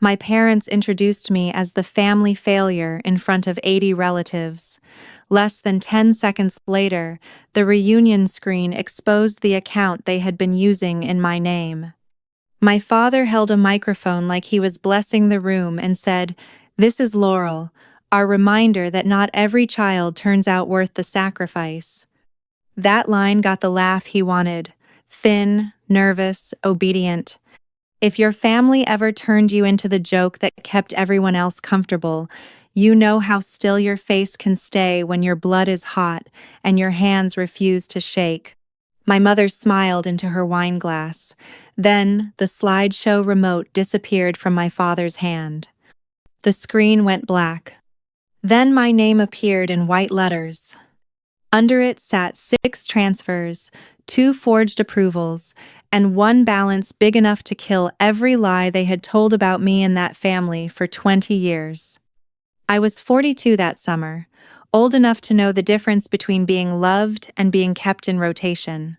My parents introduced me as the family failure in front of 80 relatives. Less than 10 seconds later, the reunion screen exposed the account they had been using in my name. My father held a microphone like he was blessing the room and said, "This is Laurel, our reminder that not every child turns out worth the sacrifice." That line got the laugh he wanted. Thin, nervous, obedient. If your family ever turned you into the joke that kept everyone else comfortable, you know how still your face can stay when your blood is hot and your hands refuse to shake. My mother smiled into her wine glass. Then the slideshow remote disappeared from my father's hand. The screen went black. Then my name appeared in white letters. Under it sat 6 transfers, 2 forged approvals, and 1 balance big enough to kill every lie they had told about me and that family for 20 years. I was 42 that summer, old enough to know the difference between being loved and being kept in rotation.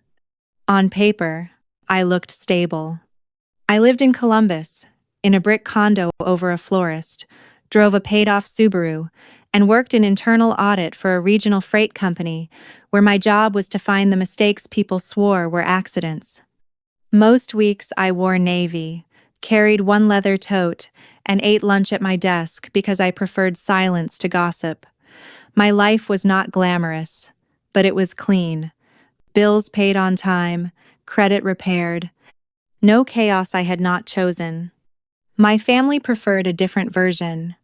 On paper, I looked stable. I lived in Columbus, in a brick condo over a florist, drove a paid-off Subaru, and worked in internal audit for a regional freight company where my job was to find the mistakes people swore were accidents. Most weeks I wore navy, carried 1 leather tote, and ate lunch at my desk because I preferred silence to gossip. My life was not glamorous, but it was clean. Bills paid on time, credit repaired. No chaos I had not chosen. My family preferred a different version.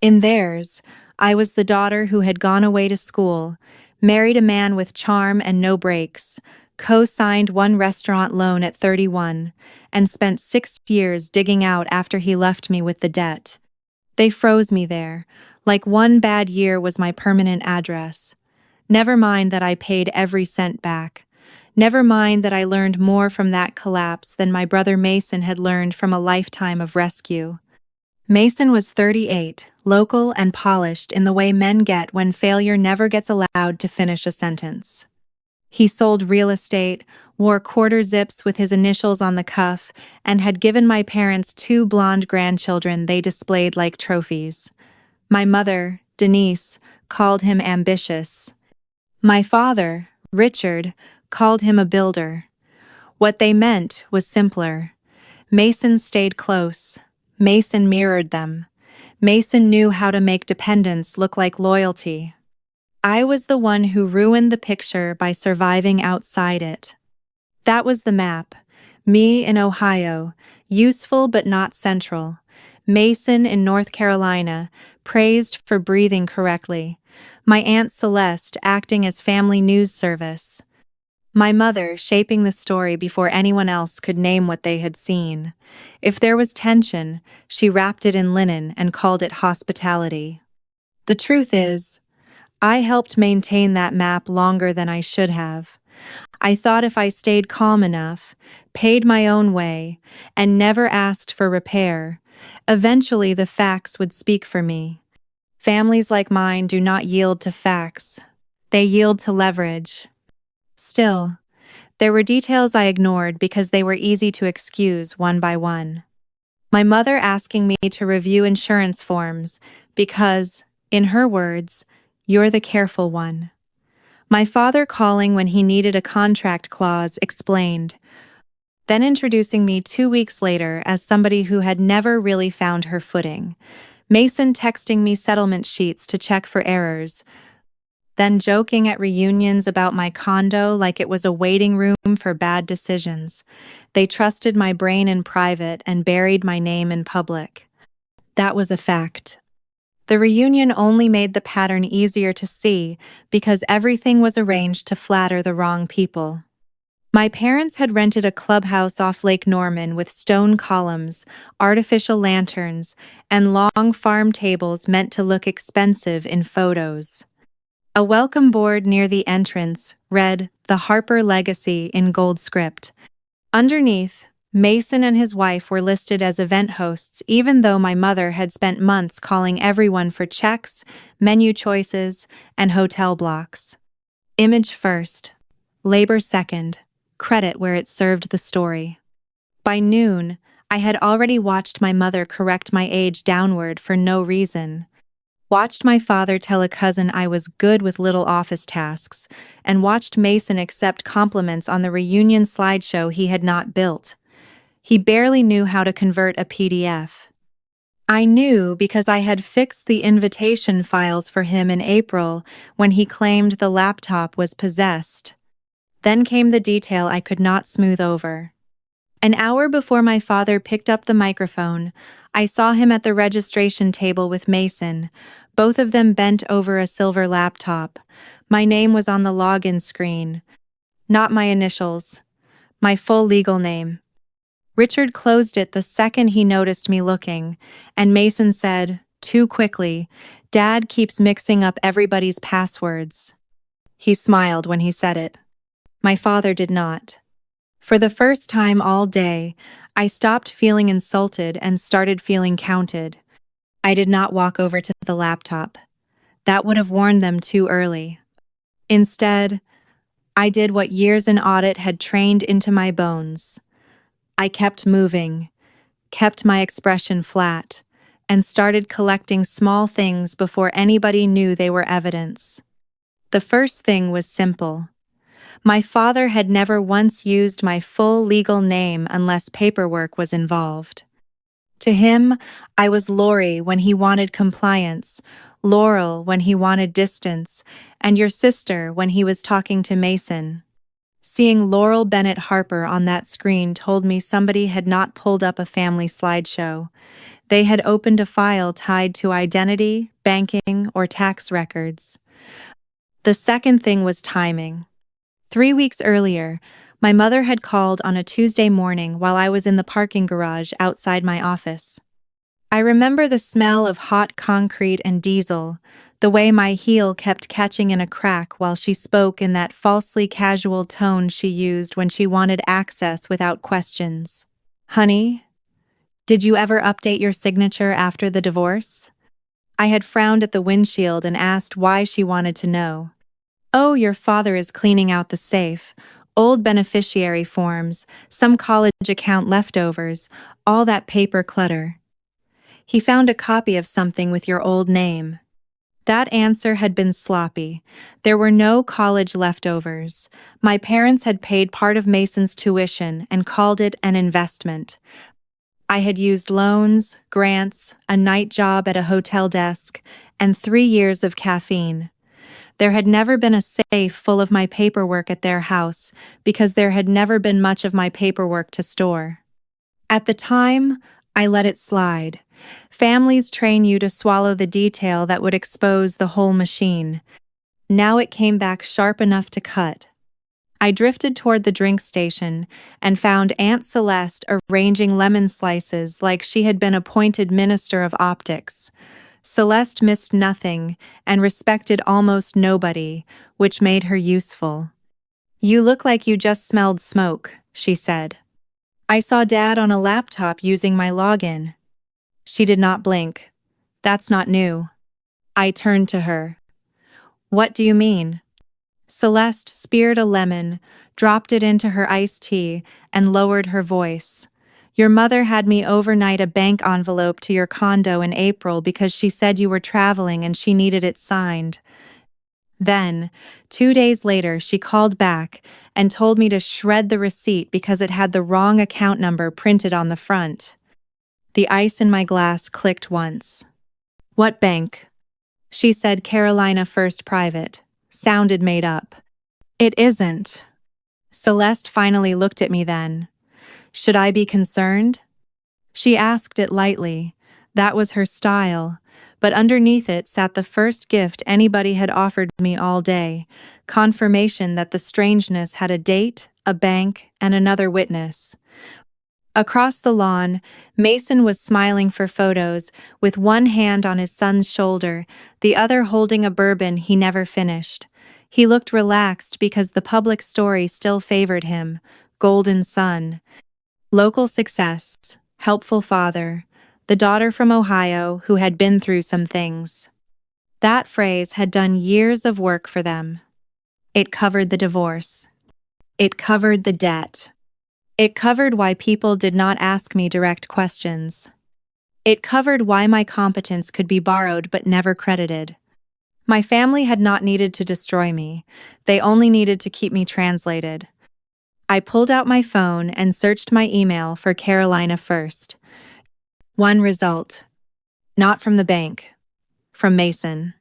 In theirs, I was the daughter who had gone away to school, married a man with charm and no breaks, co-signed 1 restaurant loan at 31, and spent 6 years digging out after he left me with the debt. They froze me there, like 1 bad year was my permanent address. Never mind that I paid every cent back. Never mind that I learned more from that collapse than my brother Mason had learned from a lifetime of rescue. Mason was 38, local and polished in the way men get when failure never gets allowed to finish a sentence. He sold real estate, wore quarter zips with his initials on the cuff, and had given my parents 2 blonde grandchildren they displayed like trophies. My mother, Denise, called him ambitious. My father, Richard, called him a builder. What they meant was simpler. Mason stayed close. Mason mirrored them. Mason knew how to make dependence look like loyalty. I was the one who ruined the picture by surviving outside it. That was the map. Me in Ohio, useful but not central. Mason in North Carolina, praised for breathing correctly. My Aunt Celeste acting as family news service. My mother shaping the story before anyone else could name what they had seen. If there was tension, she wrapped it in linen and called it hospitality. The truth is, I helped maintain that map longer than I should have. I thought if I stayed calm enough, paid my own way, and never asked for repair, eventually the facts would speak for me. Families like mine do not yield to facts. They yield to leverage. Still, there were details I ignored because they were easy to excuse one by one. My mother asking me to review insurance forms because, in her words, "You're the careful one." My father calling when he needed a contract clause explained, then introducing me 2 weeks later as somebody who had never really found her footing. Mason texting me settlement sheets to check for errors, then joking at reunions about my condo like it was a waiting room for bad decisions. They trusted my brain in private and buried my name in public. That was a fact. The reunion only made the pattern easier to see because everything was arranged to flatter the wrong people. My parents had rented a clubhouse off Lake Norman with stone columns, artificial lanterns, and long farm tables meant to look expensive in photos. A welcome board near the entrance read, "The Harper Legacy" in gold script. Underneath, Mason and his wife were listed as event hosts even though my mother had spent months calling everyone for checks, menu choices, and hotel blocks. Image first, labor second, credit where it served the story. By noon, I had already watched my mother correct my age downward for no reason, watched my father tell a cousin I was good with little office tasks, and watched Mason accept compliments on the reunion slideshow he had not built. He barely knew how to convert a PDF. I knew because I had fixed the invitation files for him in April when he claimed the laptop was possessed. Then came the detail I could not smooth over. An hour before my father picked up the microphone, I saw him at the registration table with Mason, both of them bent over a silver laptop. My name was on the login screen. Not my initials. My full legal name. Richard closed it the second he noticed me looking, and Mason said, too quickly, "Dad keeps mixing up everybody's passwords." He smiled when he said it. My father did not. For the first time all day, I stopped feeling insulted and started feeling counted. I did not walk over to the laptop. That would have warned them too early. Instead, I did what years in audit had trained into my bones. I kept moving, kept my expression flat, and started collecting small things before anybody knew they were evidence. The first thing was simple. My father had never once used my full legal name unless paperwork was involved. To him, I was Lori when he wanted compliance, Laurel when he wanted distance, and your sister when he was talking to Mason. Seeing Laurel Bennett Harper on that screen told me somebody had not pulled up a family slideshow. They had opened a file tied to identity, banking, or tax records. The second thing was timing. 3 weeks earlier, my mother had called on a Tuesday morning while I was in the parking garage outside my office. I remember the smell of hot concrete and diesel, the way my heel kept catching in a crack while she spoke in that falsely casual tone she used when she wanted access without questions. "Honey, did you ever update your signature after the divorce?" I had frowned at the windshield and asked why she wanted to know. "Oh, your father is cleaning out the safe. Old beneficiary forms, some college account leftovers, all that paper clutter. He found a copy of something with your old name." That answer had been sloppy. There were no college leftovers. My parents had paid part of Mason's tuition and called it an investment. I had used loans, grants, a night job at a hotel desk, and 3 years of caffeine. There had never been a safe full of my paperwork at their house because there had never been much of my paperwork to store. At the time, I let it slide. Families train you to swallow the detail that would expose the whole machine. Now it came back sharp enough to cut. I drifted toward the drink station and found Aunt Celeste arranging lemon slices like she had been appointed minister of optics. Celeste missed nothing and respected almost nobody, which made her useful. "You look like you just smelled smoke," she said. "I saw Dad on a laptop using my login." She did not blink. "That's not new." I turned to her. "What do you mean?" Celeste speared a lemon, dropped it into her iced tea, and lowered her voice. "Your mother had me overnight a bank envelope to your condo in April because she said you were traveling and she needed it signed. Then, 2 days later, she called back and told me to shred the receipt because it had the wrong account number printed on the front." The ice in my glass clicked once. "What bank?" She said Carolina First Private. Sounded made up. "It isn't." Celeste finally looked at me then. "Should I be concerned?" She asked it lightly. That was her style. But underneath it sat the first gift anybody had offered me all day, confirmation that the strangeness had a date, a bank, and another witness. Across the lawn, Mason was smiling for photos, with one hand on his son's shoulder, the other holding a bourbon he never finished. He looked relaxed because the public story still favored him. Golden son. Local success. Helpful father. The daughter from Ohio who had been through some things. That phrase had done years of work for them. It covered the divorce. It covered the debt. It covered why people did not ask me direct questions. It covered why my competence could be borrowed but never credited. My family had not needed to destroy me, they only needed to keep me translated. I pulled out my phone and searched my email for Carolina first. One result. Not from the bank. From Mason.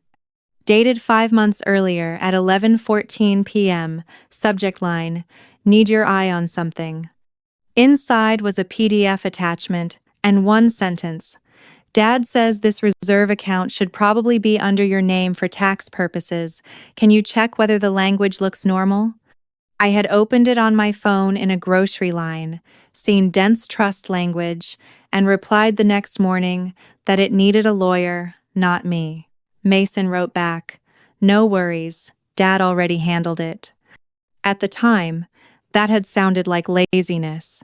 Dated 5 months earlier at 11:14 p.m., subject line, "Need your eye on something." Inside was a PDF attachment and one sentence. "Dad says this reserve account should probably be under your name for tax purposes. Can you check whether the language looks normal?" I had opened it on my phone in a grocery line, seen dense trust language, and replied the next morning that it needed a lawyer, not me. Mason wrote back, "No worries, Dad already handled it." At the time, that had sounded like laziness.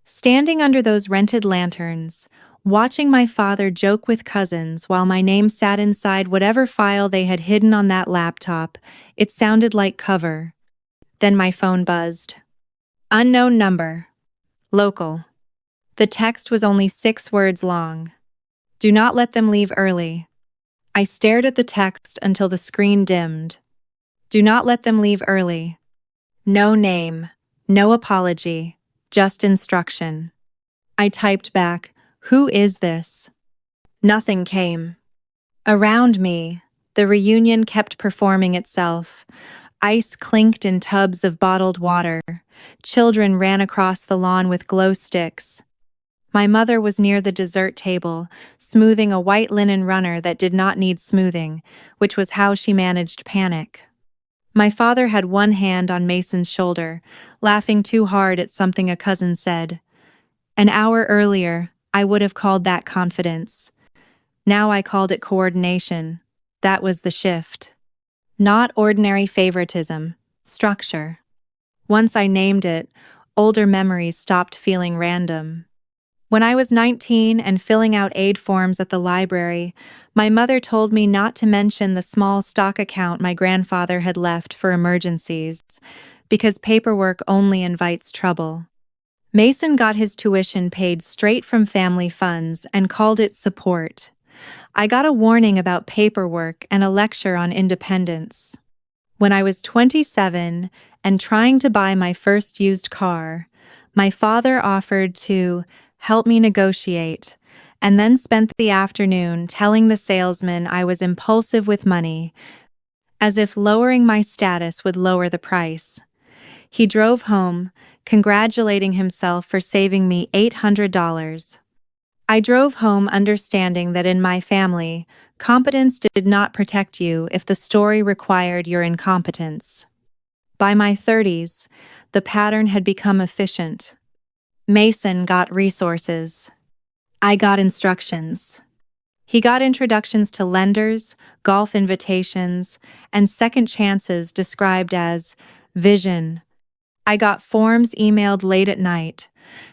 Standing under those rented lanterns, watching my father joke with cousins while my name sat inside whatever file they had hidden on that laptop, it sounded like cover. Then my phone buzzed. Unknown number. Local. The text was only 6 words long. "Do not let them leave early." I stared at the text until the screen dimmed. "Do not let them leave early." No name, no apology, just instruction. I typed back, "Who is this?" Nothing came. Around me, the reunion kept performing itself. Ice clinked in tubs of bottled water. Children ran across the lawn with glow sticks. My mother was near the dessert table, smoothing a white linen runner that did not need smoothing, which was how she managed panic. My father had one hand on Mason's shoulder, laughing too hard at something a cousin said. An hour earlier, I would have called that confidence. Now I called it coordination. That was the shift. Not ordinary favoritism, structure. Once I named it, older memories stopped feeling random. When I was 19 and filling out aid forms at the library, my mother told me not to mention the small stock account my grandfather had left for emergencies, because paperwork only invites trouble. Mason got his tuition paid straight from family funds and called it support. I got a warning about paperwork and a lecture on independence. When I was 27 and trying to buy my first used car, my father offered to help me negotiate, and then spent the afternoon telling the salesman I was impulsive with money, as if lowering my status would lower the price. He drove home, congratulating himself for saving me $800. I drove home understanding that in my family, competence did not protect you if the story required your incompetence. By my 30s, the pattern had become efficient. Mason got resources. I got instructions. He got introductions to lenders, golf invitations, and second chances described as vision. I got forms emailed late at night,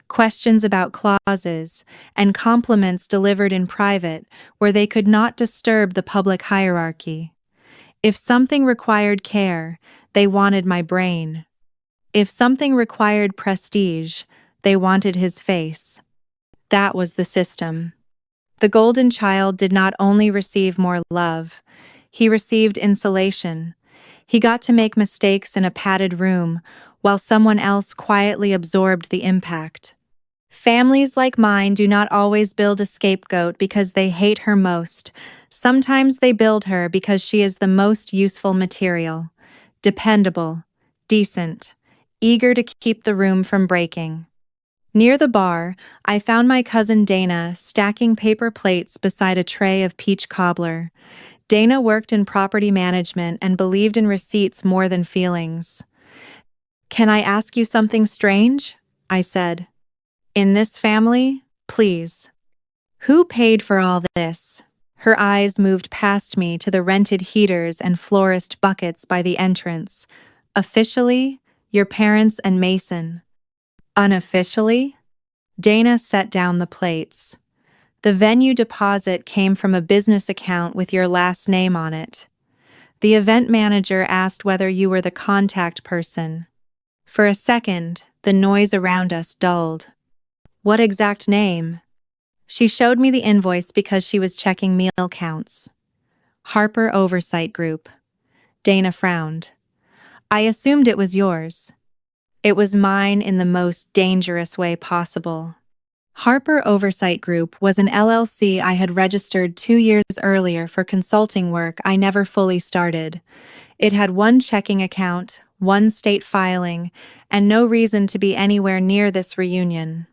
questions about clauses, and compliments delivered in private where they could not disturb the public hierarchy. If something required care, they wanted my brain. If something required prestige, they wanted his face. That was the system. The golden child did not only receive more love, he received insulation. He got to make mistakes in a padded room, while someone else quietly absorbed the impact. Families like mine do not always build a scapegoat because they hate her most. Sometimes they build her because she is the most useful material. Dependable, decent, eager to keep the room from breaking. Near the bar, I found my cousin Dana stacking paper plates beside a tray of peach cobbler. Dana worked in property management and believed in receipts more than feelings. "Can I ask you something strange?" I said. "In this family, please." "Who paid for all this?" Her eyes moved past me to the rented heaters and florist buckets by the entrance. "Officially, your parents and Mason." "Unofficially?" Dana set down the plates. "The venue deposit came from a business account with your last name on it. The event manager asked whether you were the contact person." For a second, The noise around us dulled. What exact name? She showed me the invoice because she was checking meal counts. Harper Oversight Group. Dana frowned. I assumed it was yours. It was mine in the most dangerous way possible. Harper Oversight Group was an LLC I had registered 2 years earlier for consulting work I never fully started. It had one checking account, one state filing, and no reason to be anywhere near this reunion.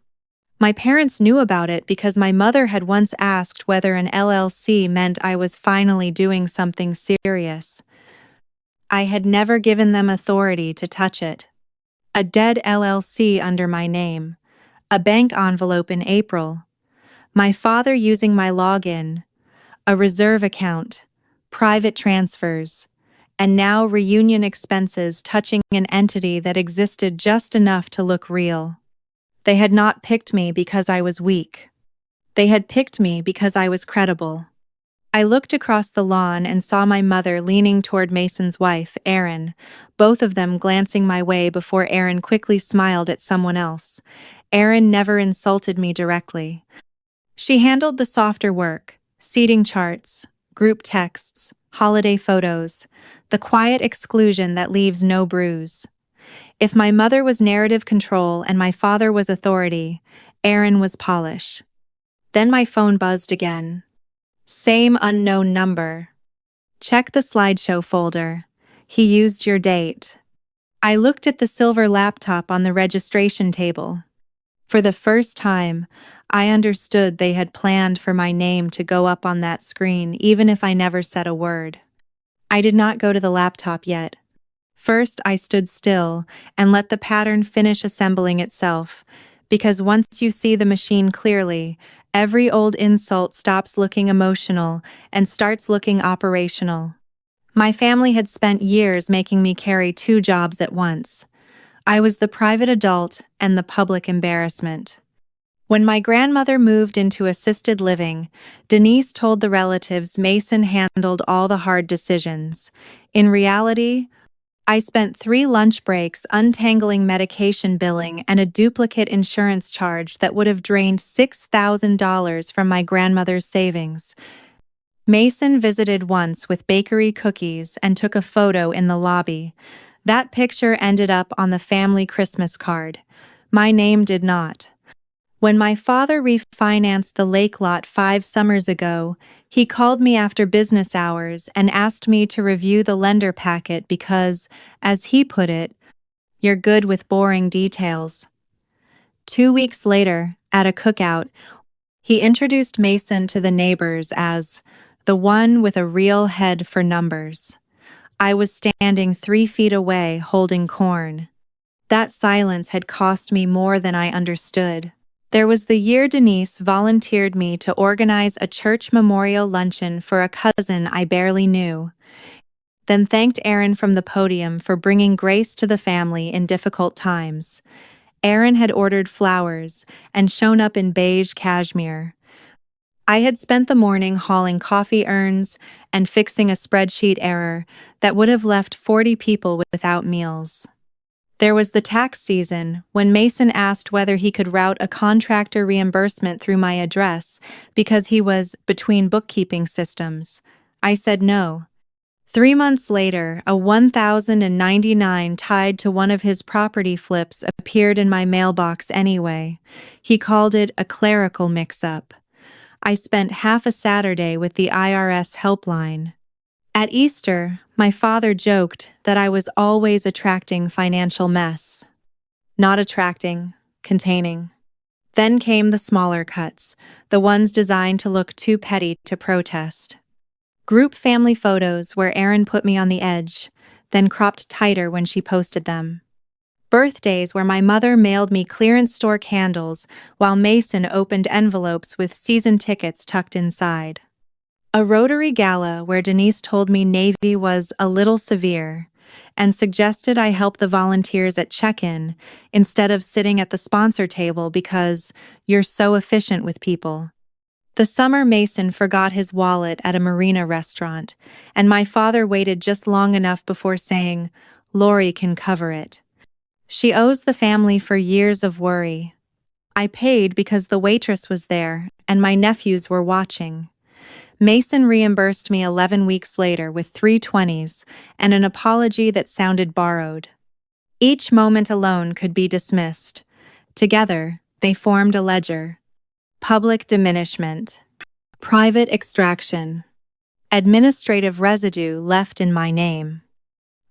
My parents knew about it because my mother had once asked whether an LLC meant I was finally doing something serious. I had never given them authority to touch it. A dead LLC under my name. A bank envelope in April. My father using my login. A reserve account. Private transfers. And now reunion expenses touching an entity that existed just enough to look real. They had not picked me because I was weak. They had picked me because I was credible. I looked across the lawn and saw my mother leaning toward Mason's wife, Erin, both of them glancing my way before Erin quickly smiled at someone else. Erin never insulted me directly. She handled the softer work, seating charts, group texts, holiday photos, the quiet exclusion that leaves no bruise. If my mother was narrative control and my father was authority, Erin was polish. Then my phone buzzed again. Same unknown number. Check the slideshow folder. He used your date. I looked at the silver laptop on the registration table. For the first time, I understood they had planned for my name to go up on that screen even if I never said a word. I did not go to the laptop yet. First, I stood still and let the pattern finish assembling itself, because once you see the machine clearly, every old insult stops looking emotional and starts looking operational. My family had spent years making me carry 2 jobs at once. I was the private adult and the public embarrassment. When my grandmother moved into assisted living, Denise told the relatives Mason handled all the hard decisions. In reality, I spent 3 lunch breaks untangling medication billing and a duplicate insurance charge that would have drained $6,000 from my grandmother's savings. Mason visited once with bakery cookies and took a photo in the lobby. That picture ended up on the family Christmas card. My name did not. When my father refinanced the lake lot 5 summers ago, he called me after business hours and asked me to review the lender packet because, as he put it, you're good with boring details. 2 weeks later, at a cookout, he introduced Mason to the neighbors as the one with a real head for numbers. I was standing 3 feet away holding corn. That silence had cost me more than I understood. There was the year Denise volunteered me to organize a church memorial luncheon for a cousin I barely knew, then thanked Erin from the podium for bringing grace to the family in difficult times. Erin had ordered flowers and shown up in beige cashmere. I had spent the morning hauling coffee urns and fixing a spreadsheet error that would have left 40 people without meals. There was the tax season when Mason asked whether he could route a contractor reimbursement through my address because he was between bookkeeping systems. I said no. 3 months later, a $1,099 tied to one of his property flips appeared in my mailbox anyway. He called it a clerical mix-up. I spent half a Saturday with the IRS helpline. At Easter, my father joked that I was always attracting financial mess. Not attracting, containing. Then came the smaller cuts, the ones designed to look too petty to protest. Group family photos where Erin put me on the edge, then cropped tighter when she posted them. Birthdays where my mother mailed me clearance store candles while Mason opened envelopes with season tickets tucked inside. A Rotary gala where Denise told me Navy was a little severe and suggested I help the volunteers at check-in instead of sitting at the sponsor table because you're so efficient with people. The summer Mason forgot his wallet at a marina restaurant, and my father waited just long enough before saying, "Lori can cover it." She owes the family for years of worry. I paid because the waitress was there and my nephews were watching. Mason reimbursed me 11 weeks later with 320s and an apology that sounded borrowed. Each moment alone could be dismissed. Together, they formed a ledger. Public diminishment. Private extraction. Administrative residue left in my name.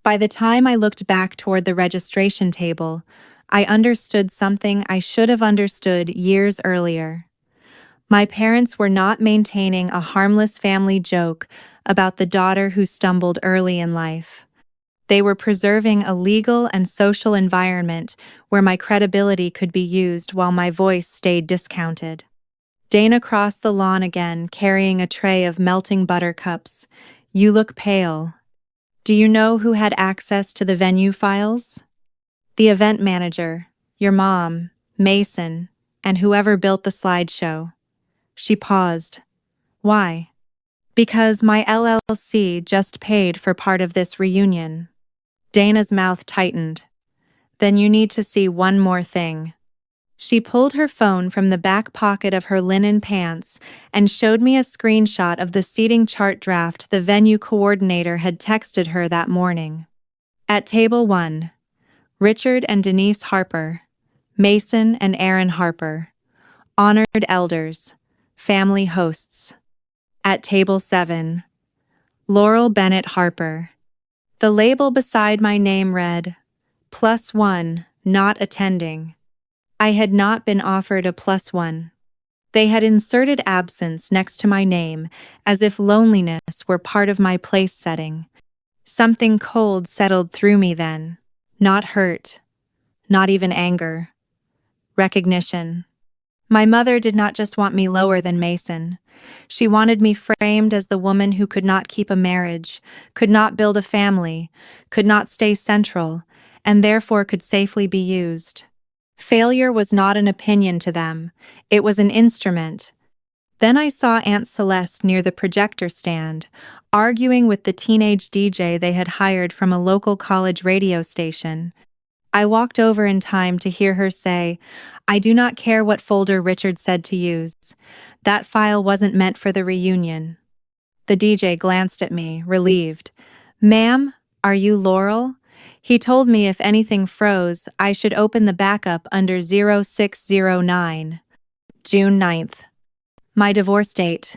By the time I looked back toward the registration table, I understood something I should have understood years earlier. My parents were not maintaining a harmless family joke about the daughter who stumbled early in life. They were preserving a legal and social environment where my credibility could be used while my voice stayed discounted. Dana crossed the lawn again, carrying a tray of melting buttercups. "You look pale. Do you know who had access to the venue files?" "The event manager, your mom, Mason, and whoever built the slideshow." She paused. "Why?" "Because my LLC just paid for part of this reunion." Dana's mouth tightened. "Then you need to see one more thing." She pulled her phone from the back pocket of her linen pants and showed me a screenshot of the seating chart draft the venue coordinator had texted her that morning. At Table 1, Richard and Denise Harper, Mason and Aaron Harper, honored elders, family hosts. At Table 7, Laurel Bennett Harper. The label beside my name read, +1, not attending. I had not been offered a +1. They had inserted absence next to my name, as if loneliness were part of my place setting. Something cold settled through me then. Not hurt. Not even anger. Recognition. My mother did not just want me lower than Mason. She wanted me framed as the woman who could not keep a marriage, could not build a family, could not stay central, and therefore could safely be used. Failure was not an opinion to them, it was an instrument. Then I saw Aunt Celeste near the projector stand, arguing with the teenage DJ they had hired from a local college radio station. I walked over in time to hear her say, "I do not care what folder Richard said to use. That file wasn't meant for the reunion." The DJ glanced at me, relieved. "Ma'am, are you Laurel?" He told me if anything froze, I should open the backup under 0609. June 9th. My divorce date.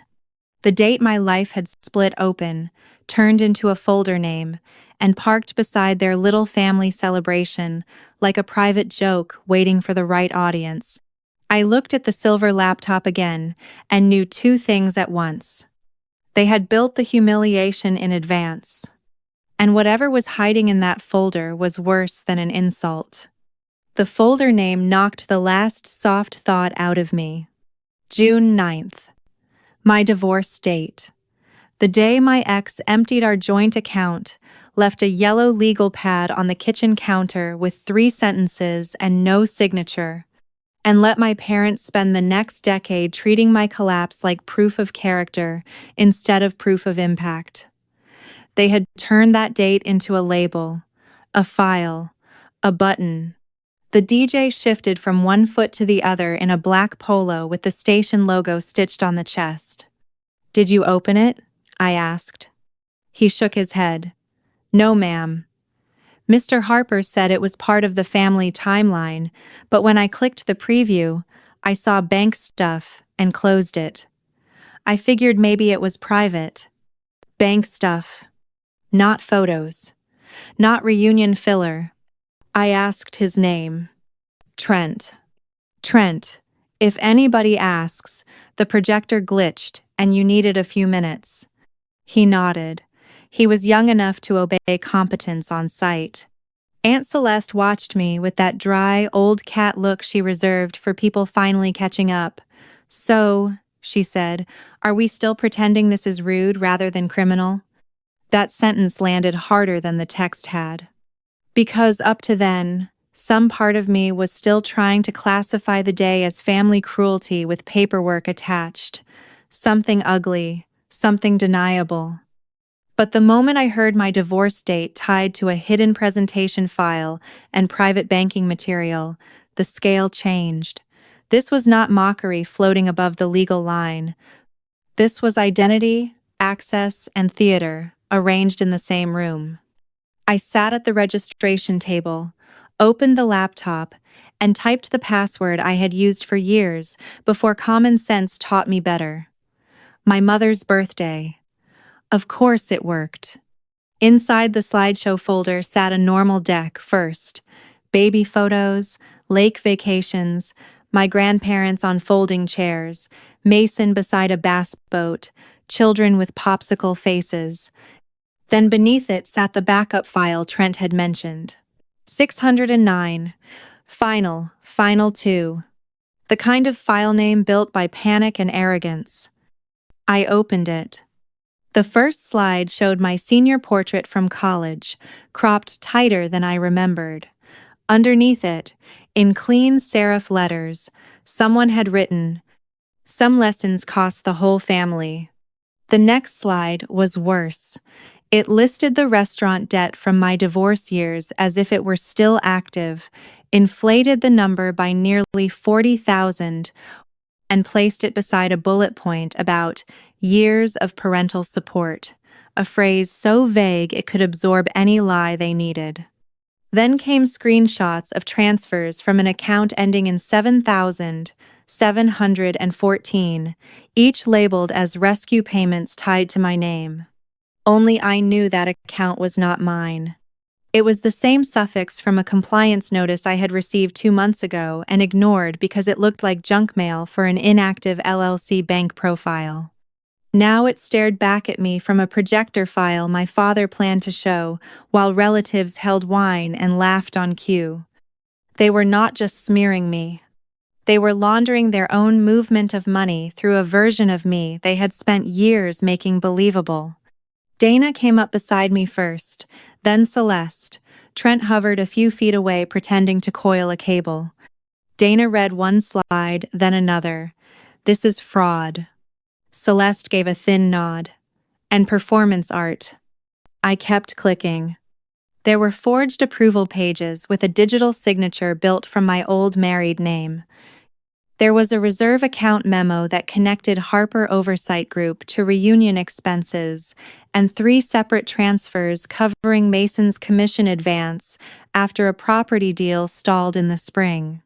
The date my life had split open, turned into a folder name, and parked beside their little family celebration, like a private joke waiting for the right audience. I looked at the silver laptop again and knew two things at once. They had built the humiliation in advance. And whatever was hiding in that folder was worse than an insult. The folder name knocked the last soft thought out of me. June 9th. My divorce date. The day my ex emptied our joint account, left a yellow legal pad on the kitchen counter with 3 sentences and no signature, and let my parents spend the next decade treating my collapse like proof of character instead of proof of impact. They had turned that date into a label, a file, a button. The DJ shifted from one foot to the other in a black polo with the station logo stitched on the chest. "Did you open it?" I asked. He shook his head. "No, ma'am. Mr. Harper said it was part of the family timeline, but when I clicked the preview, I saw bank stuff and closed it. I figured maybe it was private. Bank stuff. Not photos. Not reunion filler." I asked his name. "Trent." "Trent. If anybody asks, the projector glitched and you needed a few minutes." He nodded. He was young enough to obey competence on sight. Aunt Celeste watched me with that dry, old cat look she reserved for people finally catching up. "So," she said, "are we still pretending this is rude rather than criminal?" That sentence landed harder than the text had. Because up to then, some part of me was still trying to classify the day as family cruelty with paperwork attached. Something ugly, something deniable. But the moment I heard my divorce date tied to a hidden presentation file and private banking material, the scale changed. This was not mockery floating above the legal line. This was identity, access, and theater, arranged in the same room. I sat at the registration table, opened the laptop, and typed the password I had used for years before common sense taught me better. My mother's birthday. Of course it worked. Inside the slideshow folder sat a normal deck first. Baby photos, lake vacations, my grandparents on folding chairs, Mason beside a bass boat, children with popsicle faces. Then beneath it sat the backup file Trent had mentioned. 609. Final 2. The kind of file name built by panic and arrogance. I opened it. The first slide showed my senior portrait from college, cropped tighter than I remembered. Underneath it, in clean serif letters, someone had written, "Some lessons cost the whole family." The next slide was worse. It listed the restaurant debt from my divorce years as if it were still active, inflated the number by nearly 40,000, and placed it beside a bullet point about years of parental support, a phrase so vague it could absorb any lie they needed. Then came screenshots of transfers from an account ending in 7,714, each labeled as rescue payments tied to my name. Only I knew that account was not mine. It was the same suffix from a compliance notice I had received 2 months ago and ignored because it looked like junk mail for an inactive LLC bank profile. Now it stared back at me from a projector file my father planned to show, while relatives held wine and laughed on cue. They were not just smearing me. They were laundering their own movement of money through a version of me they had spent years making believable. Dana came up beside me first, then Celeste. Trent hovered a few feet away pretending to coil a cable. Dana read one slide, then another. "This is fraud." Celeste gave a thin nod. "And performance art." I kept clicking. There were forged approval pages with a digital signature built from my old married name. There was a reserve account memo that connected Harper Oversight Group to reunion expenses, and 3 separate transfers covering Mason's commission advance after a property deal stalled in the spring.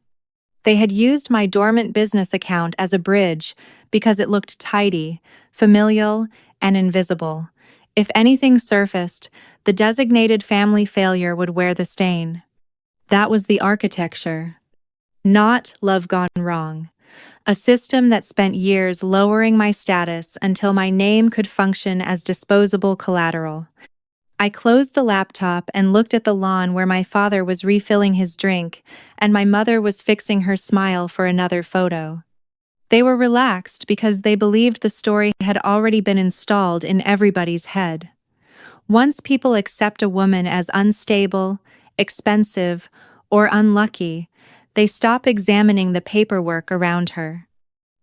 They had used my dormant business account as a bridge because it looked tidy, familial, and invisible. If anything surfaced, the designated family failure would wear the stain. That was the architecture. Not love gone wrong. A system that spent years lowering my status until my name could function as disposable collateral. I closed the laptop and looked at the lawn where my father was refilling his drink and my mother was fixing her smile for another photo. They were relaxed because they believed the story had already been installed in everybody's head. Once people accept a woman as unstable, expensive, or unlucky, they stop examining the paperwork around her.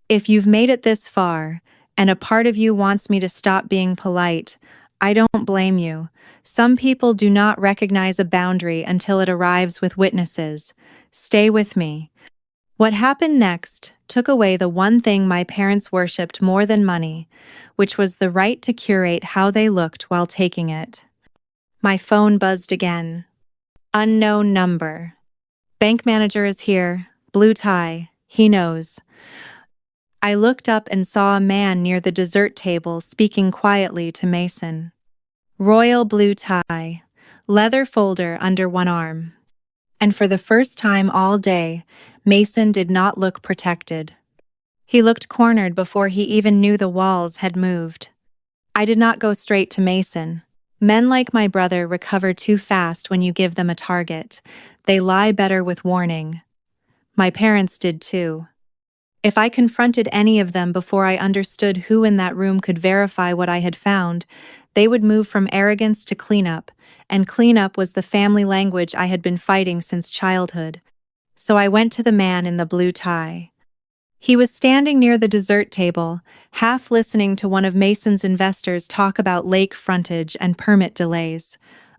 If you've made it this far, and a part of you wants me to stop being polite, I don't blame you. Some people do not recognize a boundary until it arrives with witnesses. Stay with me. What happened next took away the one thing my parents worshipped more than money, which was the right to curate how they looked while taking it. My phone buzzed again. Unknown number. Bank manager is here, blue tie, he knows. I looked up and saw a man near the dessert table speaking quietly to Mason. Royal blue tie, leather folder under one arm. And for the first time all day, Mason did not look protected. He looked cornered before he even knew the walls had moved. I did not go straight to Mason. Men like my brother recover too fast when you give them a target. They lie better with warning. My parents did too. If I confronted any of them before I understood who in that room could verify what I had found, they would move from arrogance to cleanup, and cleanup was the family language I had been fighting since childhood. So I went to the man in the blue tie. He was standing near the dessert table, half listening to one of Mason's investors talk about lake frontage and permit delays.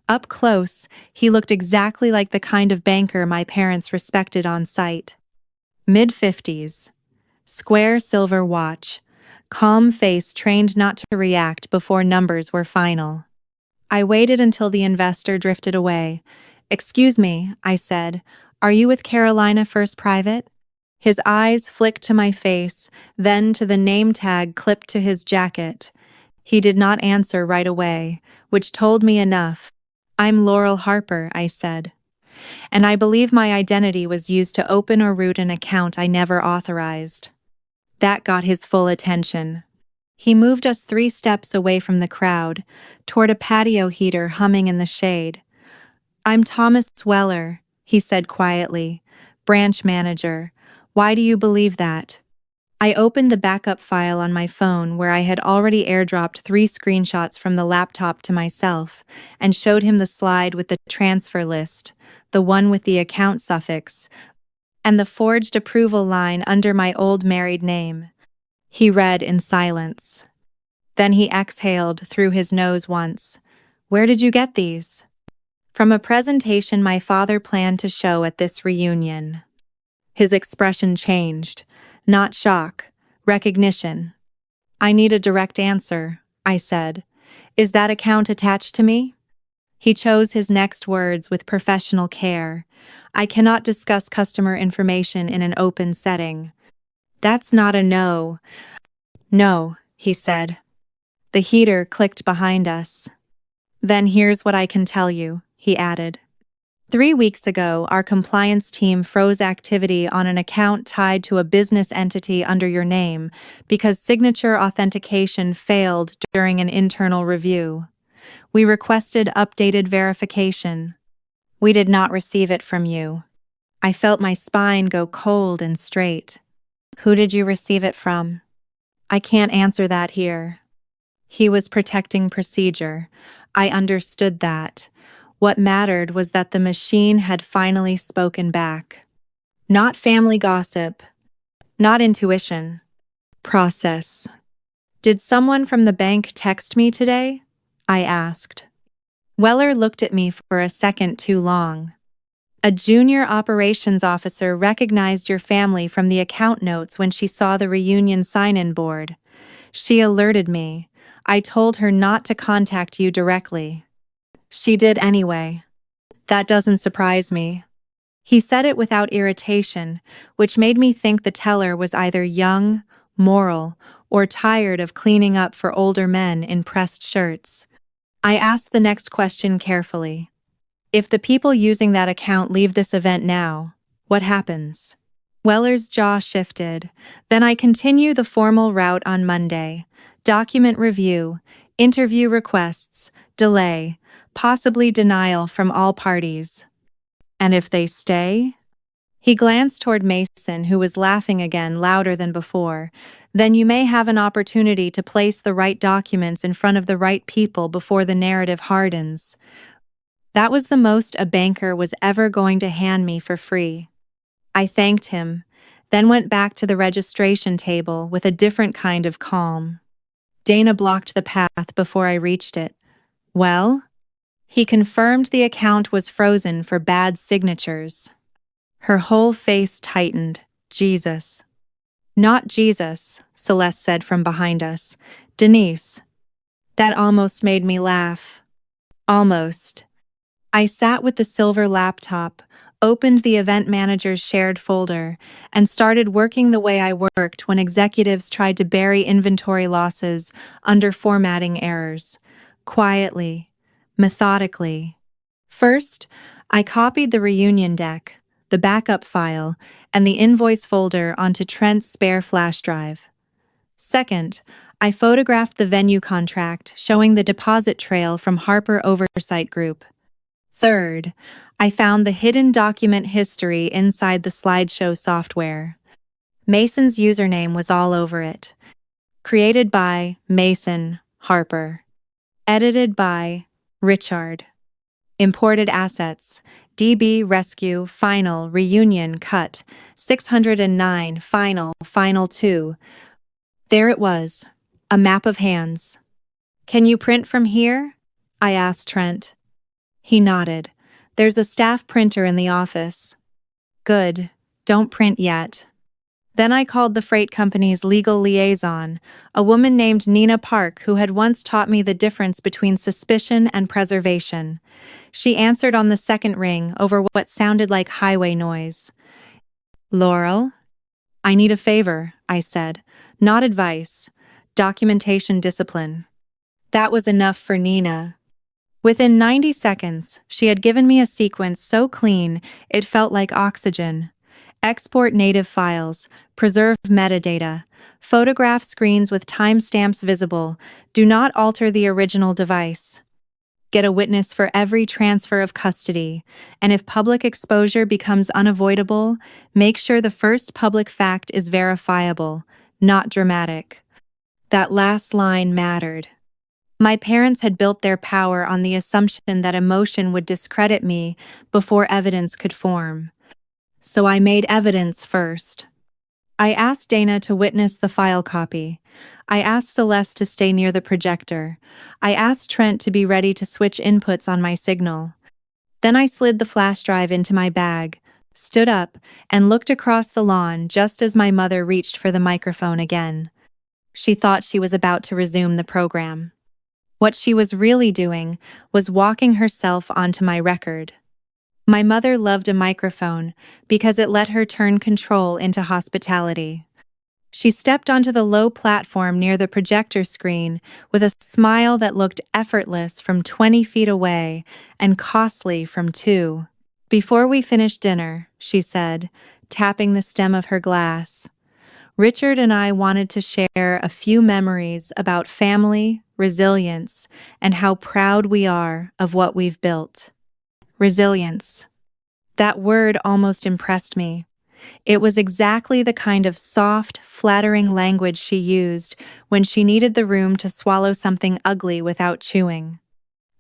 Up close, he looked exactly like the kind of banker my parents respected on sight. Mid-50s. Square silver watch. Calm face trained not to react before numbers were final. I waited until the investor drifted away. "Excuse me," I said. "Are you with Carolina First Private?" His eyes flicked to my face, then to the name tag clipped to his jacket. He did not answer right away, which told me enough. "I'm Laurel Harper," I said. "And I believe my identity was used to open or root an account I never authorized." That got his full attention. He moved us 3 steps away from the crowd, toward a patio heater humming in the shade. "I'm Thomas Weller," he said quietly, "branch manager. Why do you believe that?" I opened the backup file on my phone where I had already airdropped 3 screenshots from the laptop to myself and showed him the slide with the transfer list, the one with the account suffix, and the forged approval line under my old married name. He read in silence. Then he exhaled through his nose once. "Where did you get these?" "From a presentation my father planned to show at this reunion." His expression changed. Not shock, recognition. "I need a direct answer," I said. "Is that account attached to me?" He chose his next words with professional care. "I cannot discuss customer information in an open setting." "That's not a no." "No," he said. The heater clicked behind us. "Then here's what I can tell you," he added. 3 weeks ago, our compliance team froze activity on an account tied to a business entity under your name because signature authentication failed during an internal review. We requested updated verification. We did not receive it from you." I felt my spine go cold and straight. "Who did you receive it from?" "I can't answer that here." He was protecting procedure. I understood that. What mattered was that the machine had finally spoken back. Not family gossip. Not intuition. Process. "Did someone from the bank text me today?" I asked. Weller looked at me for a second too long. "A junior operations officer recognized your family from the account notes when she saw the reunion sign-in board. She alerted me. I told her not to contact you directly. She did anyway. That doesn't surprise me." He said it without irritation, which made me think the teller was either young, moral, or tired of cleaning up for older men in pressed shirts. I asked the next question carefully. "If the people using that account leave this event now, what happens?" Weller's jaw shifted. "Then I continue the formal route on Monday. Document review, interview requests, delay, possibly denial from all parties." "And if they stay?" He glanced toward Mason, who was laughing again louder than before. "Then you may have an opportunity to place the right documents in front of the right people before the narrative hardens." That was the most a banker was ever going to hand me for free. I thanked him, then went back to the registration table with a different kind of calm. Dana blocked the path before I reached it. "Well?" He confirmed the account was frozen for bad signatures. Her whole face tightened. "Jesus." "Not Jesus," Celeste said from behind us. "Denise." That almost made me laugh. Almost. I sat with the silver laptop, opened the event manager's shared folder, and started working the way I worked when executives tried to bury inventory losses under formatting errors. Quietly, methodically. First, I copied the reunion deck, the backup file, and the invoice folder onto Trent's spare flash drive. Second, I photographed the venue contract showing the deposit trail from Harper Oversight Group. Third, I found the hidden document history inside the slideshow software. Mason's username was all over it. Created by Mason Harper. Edited by Richard. Imported assets. DB Rescue Final Reunion Cut 609 Final 2. There it was. A map of hands. Can you print from here? I asked Trent. He nodded. There's a staff printer in the office. Good. Don't print yet. Then I called the freight company's legal liaison, a woman named Nina Park who had once taught me the difference between suspicion and preservation. She answered on the second ring over what sounded like highway noise. Laurel? I need a favor, I said. Not advice. Documentation discipline. That was enough for Nina. Within 90 seconds, she had given me a sequence so clean it felt like oxygen. Export native files, preserve metadata, photograph screens with timestamps visible, do not alter the original device. Get a witness for every transfer of custody, and if public exposure becomes unavoidable, make sure the first public fact is verifiable, not dramatic. That last line mattered. My parents had built their power on the assumption that emotion would discredit me before evidence could form. So I made evidence first. I asked Dana to witness the file copy. I asked Celeste to stay near the projector. I asked Trent to be ready to switch inputs on my signal. Then I slid the flash drive into my bag, stood up, and looked across the lawn just as my mother reached for the microphone again. She thought she was about to resume the program. What she was really doing was walking herself onto my record. My mother loved a microphone because it let her turn control into hospitality. She stepped onto the low platform near the projector screen with a smile that looked effortless from 20 feet away and costly from 2. Before we finish dinner, she said, tapping the stem of her glass, Richard and I wanted to share a few memories about family, resilience, and how proud we are of what we've built. Resilience. That word almost impressed me. It was exactly the kind of soft, flattering language she used when she needed the room to swallow something ugly without chewing.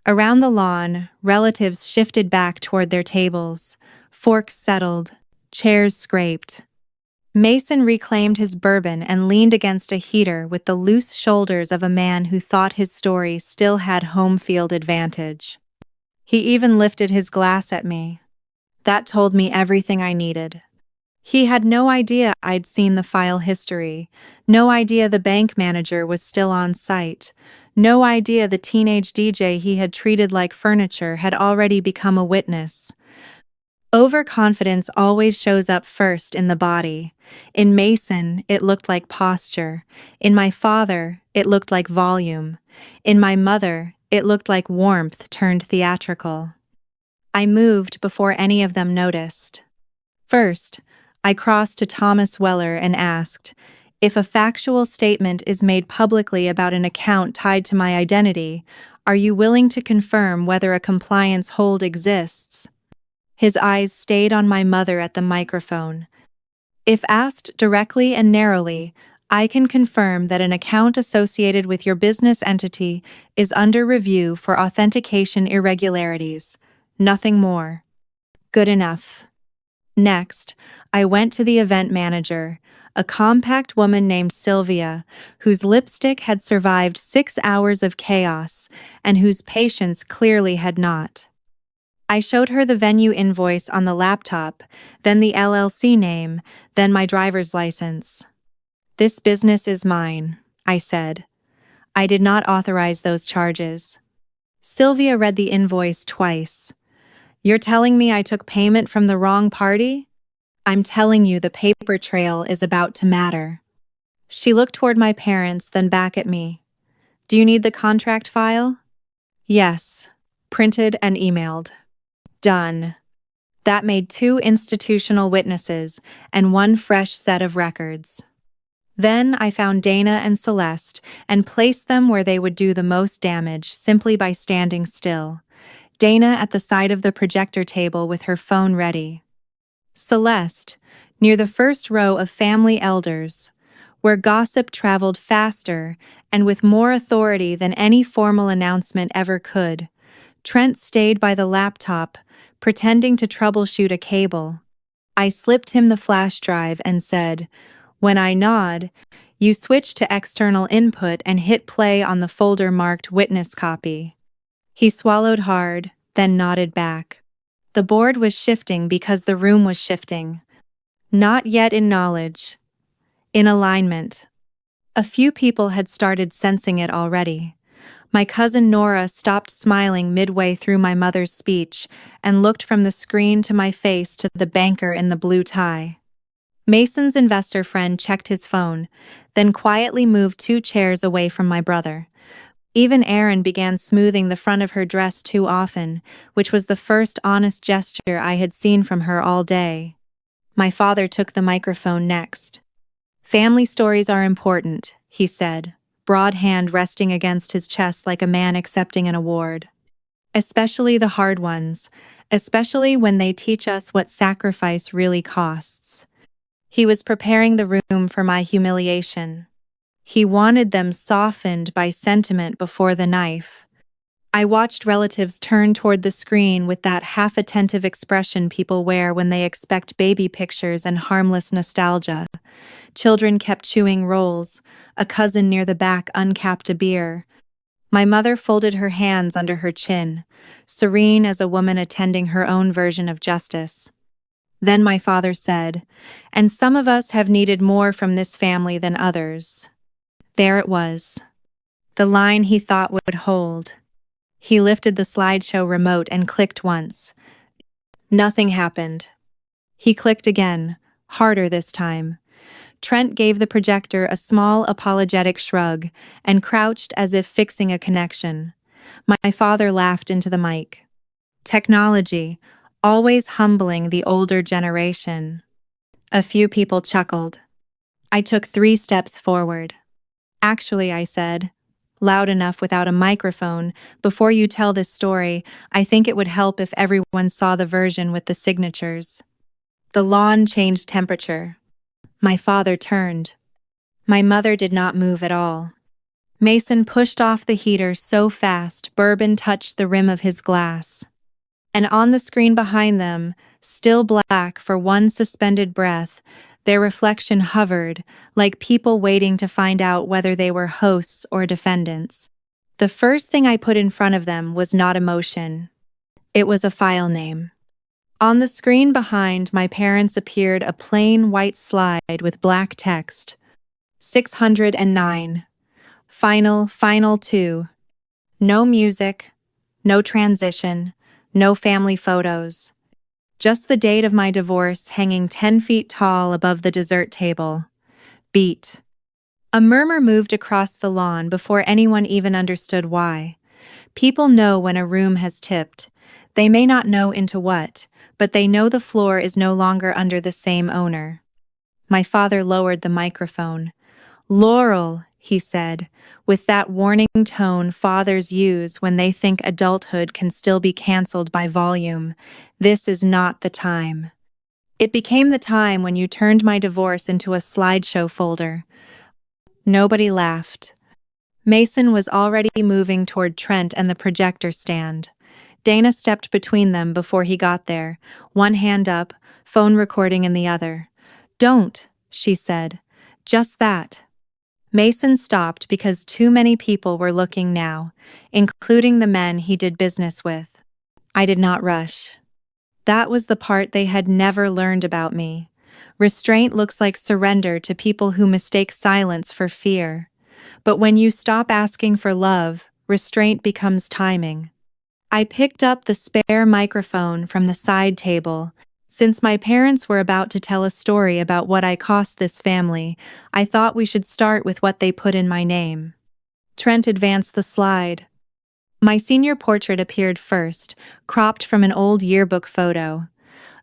Around the lawn, relatives shifted back toward their tables, forks settled, chairs scraped. Mason reclaimed his bourbon and leaned against a heater with the loose shoulders of a man who thought his story still had home field advantage. He even lifted his glass at me. That told me everything I needed. He had no idea I'd seen the file history, no idea the bank manager was still on site, no idea the teenage DJ he had treated like furniture had already become a witness. Overconfidence always shows up first in the body. In Mason, it looked like posture. In my father, it looked like volume. In my mother, it looked like warmth turned theatrical. I moved before any of them noticed. First, I crossed to Thomas Weller and asked, if a factual statement is made publicly about an account tied to my identity, are you willing to confirm whether a compliance hold exists? His eyes stayed on my mother at the microphone. If asked directly and narrowly, I can confirm that an account associated with your business entity is under review for authentication irregularities. Nothing more. Good enough. Next, I went to the event manager, a compact woman named Sylvia, whose lipstick had survived 6 hours of chaos and whose patience clearly had not. I showed her the venue invoice on the laptop, then the LLC name, then my driver's license. This business is mine, I said. I did not authorize those charges. Sylvia read the invoice twice. You're telling me I took payment from the wrong party? I'm telling you the paper trail is about to matter. She looked toward my parents, then back at me. Do you need the contract file? Yes. Printed and emailed. Done. That made 2 institutional witnesses and 1 fresh set of records. Then I found Dana and Celeste and placed them where they would do the most damage simply by standing still. Dana at the side of the projector table with her phone ready. Celeste, near the first row of family elders, where gossip traveled faster and with more authority than any formal announcement ever could, Trent stayed by the laptop, pretending to troubleshoot a cable. I slipped him the flash drive and said, "When I nod, you switch to external input and hit play on the folder marked witness copy." He swallowed hard, then nodded back. The board was shifting because the room was shifting. Not yet in knowledge. In alignment. A few people had started sensing it already. My cousin Nora stopped smiling midway through my mother's speech and looked from the screen to my face to the banker in the blue tie. Mason's investor friend checked his phone, then quietly moved 2 chairs away from my brother. Even Erin began smoothing the front of her dress too often, which was the first honest gesture I had seen from her all day. My father took the microphone next. "Family stories are important," he said, broad hand resting against his chest like a man accepting an award. "Especially the hard ones, especially when they teach us what sacrifice really costs." He was preparing the room for my humiliation. He wanted them softened by sentiment before the knife. I watched relatives turn toward the screen with that half-attentive expression people wear when they expect baby pictures and harmless nostalgia. Children kept chewing rolls. A cousin near the back uncapped a beer. My mother folded her hands under her chin, serene as a woman attending her own version of justice. Then my father said, "And some of us have needed more from this family than others." There it was. The line he thought would hold. He lifted the slideshow remote and clicked once. Nothing happened. He clicked again, harder this time. Trent gave the projector a small apologetic shrug and crouched as if fixing a connection. My father laughed into the mic. Technology, always humbling the older generation. A few people chuckled. I took 3 steps forward. "Actually," I said, loud enough without a microphone, "before you tell this story, I think it would help if everyone saw the version with the signatures." The lawn changed temperature. My father turned. My mother did not move at all. Mason pushed off the heater so fast bourbon touched the rim of his glass. And on the screen behind them, still black for one suspended breath, their reflection hovered, like people waiting to find out whether they were hosts or defendants. The first thing I put in front of them was not emotion. It was a file name. On the screen behind my parents appeared a plain white slide with black text. 609. Final 2. No music, no transition, no family photos. Just the date of my divorce hanging 10 feet tall above the dessert table. Beat. A murmur moved across the lawn before anyone even understood why. People know when a room has tipped. They may not know into what, but they know the floor is no longer under the same owner. My father lowered the microphone. "Laurel," he said, with that warning tone fathers use when they think adulthood can still be canceled by volume, "this is not the time." It became the time when you turned my divorce into a slideshow folder. Nobody laughed. Mason was already moving toward Trent and the projector stand. Dana stepped between them before he got there, one hand up, phone recording in the other. "Don't," she said. "Just that." Mason stopped because too many people were looking now, including the men he did business with. I did not rush. That was the part they had never learned about me. Restraint looks like surrender to people who mistake silence for fear. But when you stop asking for love, restraint becomes timing. I picked up the spare microphone from the side table. Since my parents were about to tell a story about what I cost this family, I thought we should start with what they put in my name. Trent advanced the slide. My senior portrait appeared first, cropped from an old yearbook photo.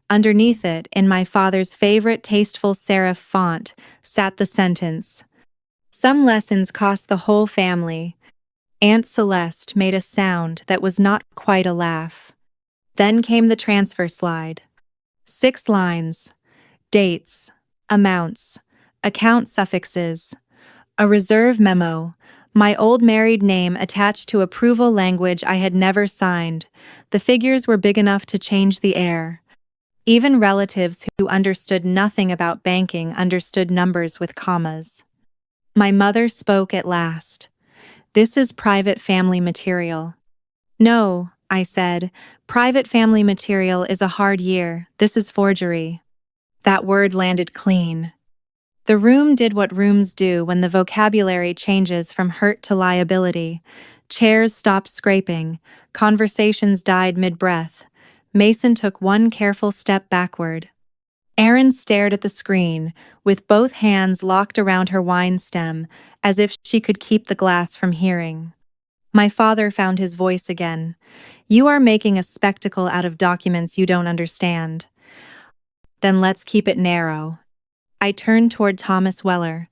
Underneath it, in my father's favorite tasteful serif font, sat the sentence, "Some lessons cost the whole family." Aunt Celeste made a sound that was not quite a laugh. Then came the transfer slide. 6 lines. Dates, amounts, account suffixes, a reserve memo, My old married name attached to approval language I had never signed. The figures were big enough to change the air. Even relatives who understood nothing about banking understood numbers with commas. My mother spoke at last. "This is private family material." "No," I said. "Private family material is a hard year. This is forgery." That word landed clean. The room did what rooms do when the vocabulary changes from hurt to liability. Chairs stopped scraping. Conversations died mid-breath. Mason took one careful step backward. Erin stared at the screen, with both hands locked around her wine stem, as if she could keep the glass from hearing. My father found his voice again. "You are making a spectacle out of documents you don't understand." "Then let's keep it narrow." I turned toward Thomas Weller.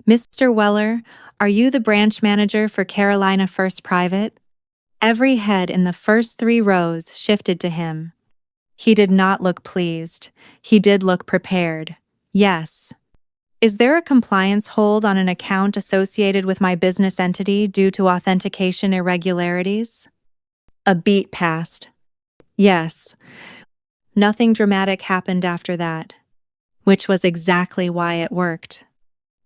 "Mr. Weller, are you the branch manager for Carolina First Private?" Every head in the first 3 rows shifted to him. He did not look pleased. He did look prepared. "Yes." "Is there a compliance hold on an account associated with my business entity due to authentication irregularities?" A beat passed. "Yes." Nothing dramatic happened after that, which was exactly why it worked.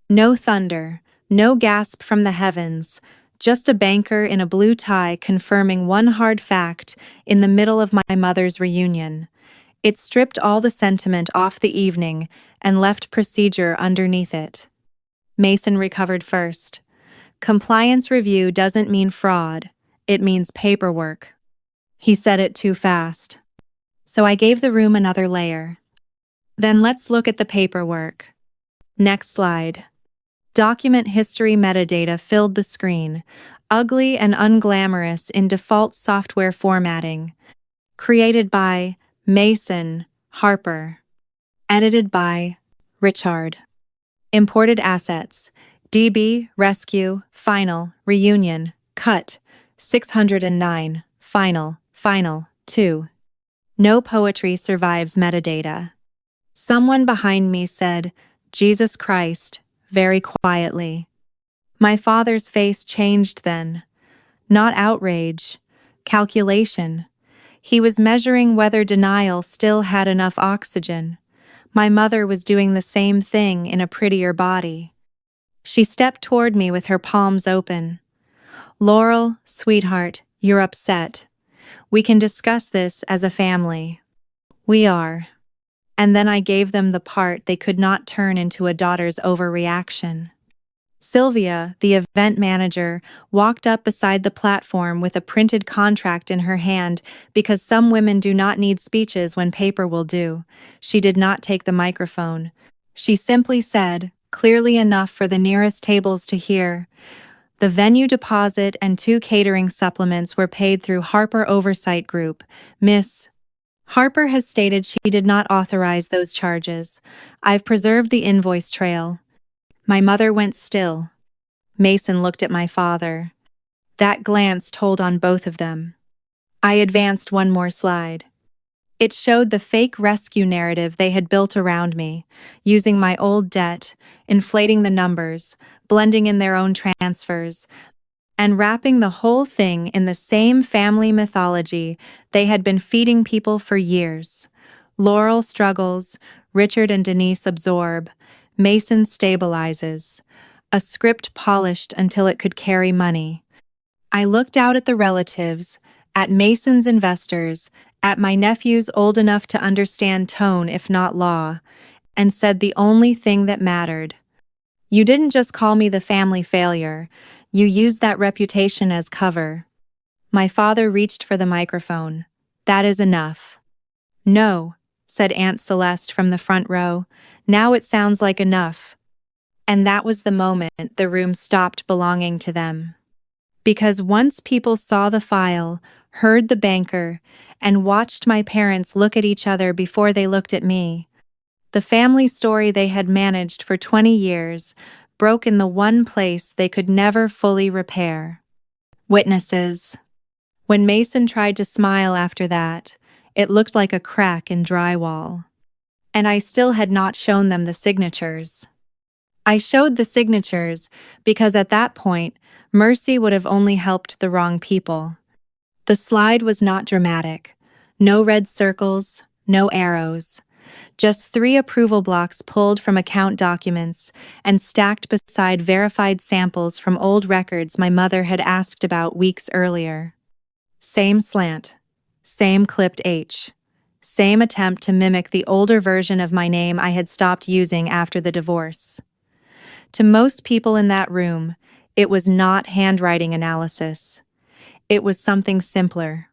No thunder, no gasp from the heavens, just a banker in a blue tie confirming one hard fact in the middle of my mother's reunion. It stripped all the sentiment off the evening and left procedure underneath it. Mason recovered first. "Compliance review doesn't mean fraud, it means paperwork." He said it too fast. So I gave the room another layer. "Then let's look at the paperwork." Next slide. Document history metadata filled the screen, ugly and unglamorous in default software formatting. Created by Mason Harper. Edited by Richard. Imported assets: DB, rescue, final, reunion, cut, 609, final, 2. No poetry survives metadata. Someone behind me said, "Jesus Christ," very quietly. My father's face changed then. Not outrage, calculation. He was measuring whether denial still had enough oxygen. My mother was doing the same thing in a prettier body. She stepped toward me with her palms open. "Laurel, sweetheart, you're upset. We can discuss this as a family." "We are." And then I gave them the part they could not turn into a daughter's overreaction. Sylvia, the event manager, walked up beside the platform with a printed contract in her hand because some women do not need speeches when paper will do. She did not take the microphone. She simply said, clearly enough for the nearest tables to hear, "The venue deposit and 2 catering supplements were paid through Harper Oversight Group. Miss Harper has stated she did not authorize those charges. I've preserved the invoice trail." My mother went still. Mason looked at my father. That glance told on both of them. I advanced one more slide. It showed the fake rescue narrative they had built around me, using my old debt, inflating the numbers, blending in their own transfers, and wrapping the whole thing in the same family mythology they had been feeding people for years. Laurel struggles, Richard and Denise absorb, Mason stabilizes. A script polished until it could carry money. I looked out at the relatives, at Mason's investors, at my nephews old enough to understand tone if not law, and said the only thing that mattered. "You didn't just call me the family failure, you used that reputation as cover." My father reached for the microphone. "That is enough." "No," said Aunt Celeste from the front row. "Now it sounds like enough." And that was the moment the room stopped belonging to them. Because once people saw the file, heard the banker, and watched my parents look at each other before they looked at me, the family story they had managed for 20 years broke in the one place they could never fully repair. Witnesses. When Mason tried to smile after that, it looked like a crack in drywall. And I still had not shown them the signatures. I showed the signatures because at that point, mercy would have only helped the wrong people. The slide was not dramatic. No red circles, no arrows. Just 3 approval blocks pulled from account documents and stacked beside verified samples from old records my mother had asked about weeks earlier. Same slant. Same clipped H. Same attempt to mimic the older version of my name I had stopped using after the divorce. To most people in that room, it was not handwriting analysis. It was something simpler.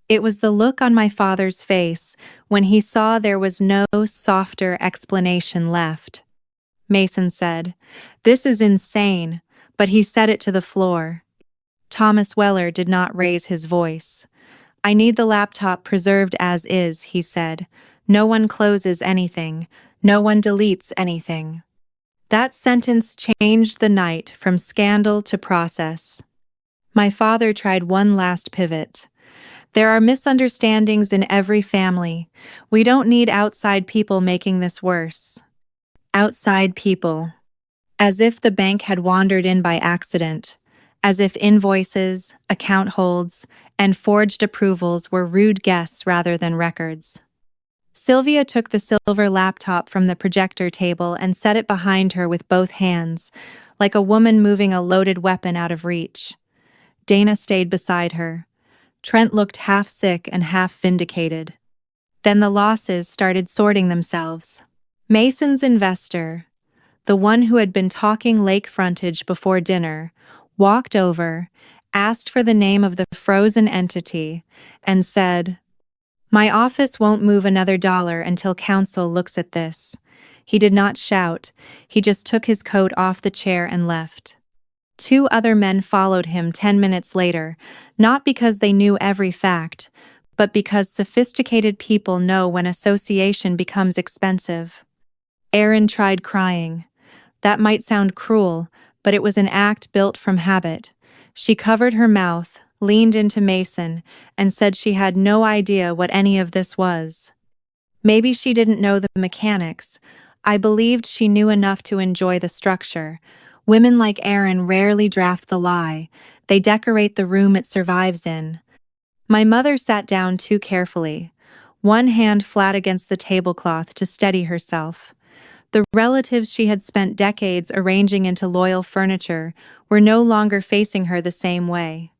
It was the look on my father's face when he saw there was no softer explanation left. Mason said, "This is insane," but he said it to the floor. Thomas Weller did not raise his voice. "I need the laptop preserved as is," he said. "No one closes anything. No one deletes anything." That sentence changed the night from scandal to process. My father tried one last pivot. "There are misunderstandings in every family. We don't need outside people making this worse." Outside people. As if the bank had wandered in by accident. As if invoices, account holds, and forged approvals were rude guests rather than records. Sylvia took the silver laptop from the projector table and set it behind her with both hands, like a woman moving a loaded weapon out of reach. Dana stayed beside her. Trent looked half sick and half vindicated. Then the losses started sorting themselves. Mason's investor, the one who had been talking lake frontage before dinner, walked over, asked for the name of the frozen entity, and said, "My office won't move another dollar until counsel looks at this." He did not shout, he just took his coat off the chair and left. 2 other men followed him 10 minutes later, not because they knew every fact, but because sophisticated people know when association becomes expensive. Erin tried crying. That might sound cruel, but it was an act built from habit. She covered her mouth, leaned into Mason, and said she had no idea what any of this was. Maybe she didn't know the mechanics. I believed she knew enough to enjoy the structure. Women like Erin rarely draft the lie. They decorate the room it survives in. My mother sat down too carefully, one hand flat against the tablecloth to steady herself. The relatives she had spent decades arranging into loyal furniture were no longer facing her the same way.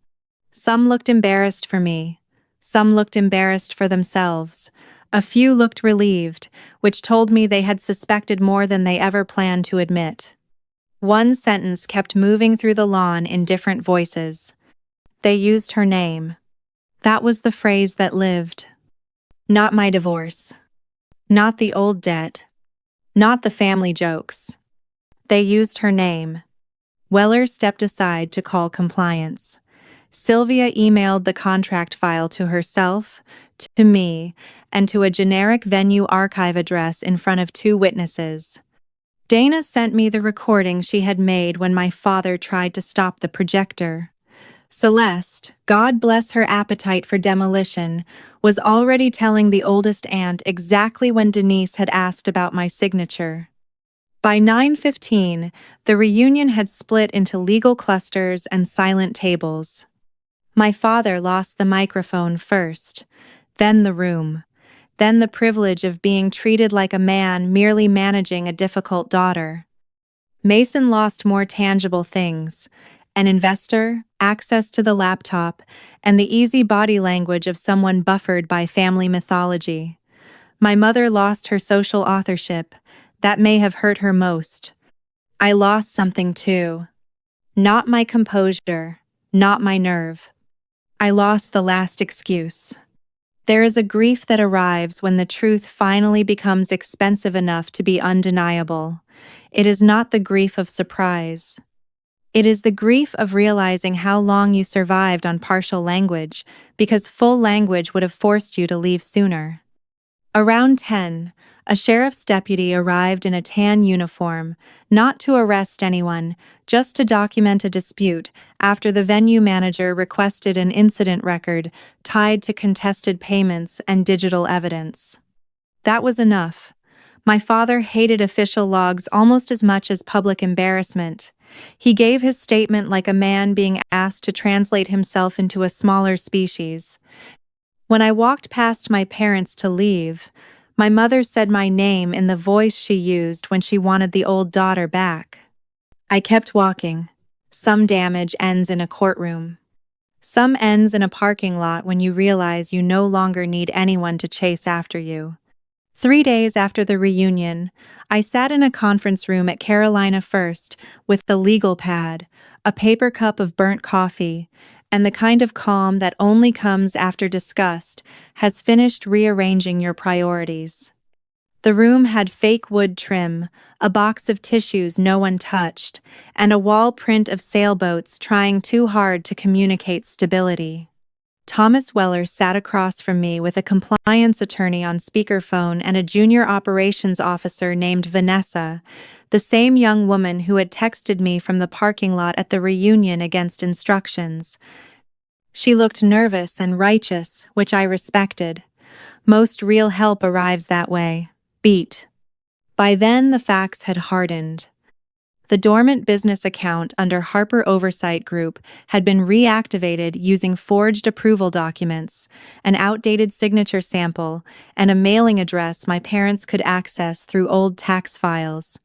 Some looked embarrassed for me. Some looked embarrassed for themselves. A few looked relieved, which told me they had suspected more than they ever planned to admit. One sentence kept moving through the lawn in different voices. They used her name. That was the phrase that lived. Not my divorce. Not the old debt. Not the family jokes. They used her name. Weller stepped aside to call compliance. Sylvia emailed the contract file to herself, to me, and to a generic venue archive address in front of 2 witnesses. Dana sent me the recording she had made when my father tried to stop the projector. Celeste, God bless her appetite for demolition, was already telling the oldest aunt exactly when Denise had asked about my signature. By 9:15, the reunion had split into legal clusters and silent tables. My father lost the microphone first, then the room, then the privilege of being treated like a man merely managing a difficult daughter. Mason lost more tangible things: an investor, access to the laptop, and the easy body language of someone buffered by family mythology. My mother lost her social authorship. That may have hurt her most. I lost something too. Not my composure, not my nerve. I lost the last excuse. There is a grief that arrives when the truth finally becomes expensive enough to be undeniable. It is not the grief of surprise. It is the grief of realizing how long you survived on partial language, because full language would have forced you to leave sooner. Around 10, a sheriff's deputy arrived in a tan uniform, not to arrest anyone, just to document a dispute after the venue manager requested an incident record tied to contested payments and digital evidence. That was enough. My father hated official logs almost as much as public embarrassment. He gave his statement like a man being asked to translate himself into a smaller species. When I walked past my parents to leave, my mother said my name in the voice she used when she wanted the old daughter back. I kept walking. Some damage ends in a courtroom. Some ends in a parking lot when you realize you no longer need anyone to chase after you. 3 days after the reunion, I sat in a conference room at Carolina First with the legal pad, a paper cup of burnt coffee, and the kind of calm that only comes after disgust has finished rearranging your priorities. The room had fake wood trim, a box of tissues no one touched, and a wall print of sailboats trying too hard to communicate stability. Thomas Weller sat across from me with a compliance attorney on speakerphone and a junior operations officer named Vanessa, the same young woman who had texted me from the parking lot at the reunion against instructions. She looked nervous and righteous, which I respected. Most real help arrives that way. Beat. By then, the facts had hardened. The dormant business account under Harper Oversight Group had been reactivated using forged approval documents, an outdated signature sample, and a mailing address my parents could access through old tax files.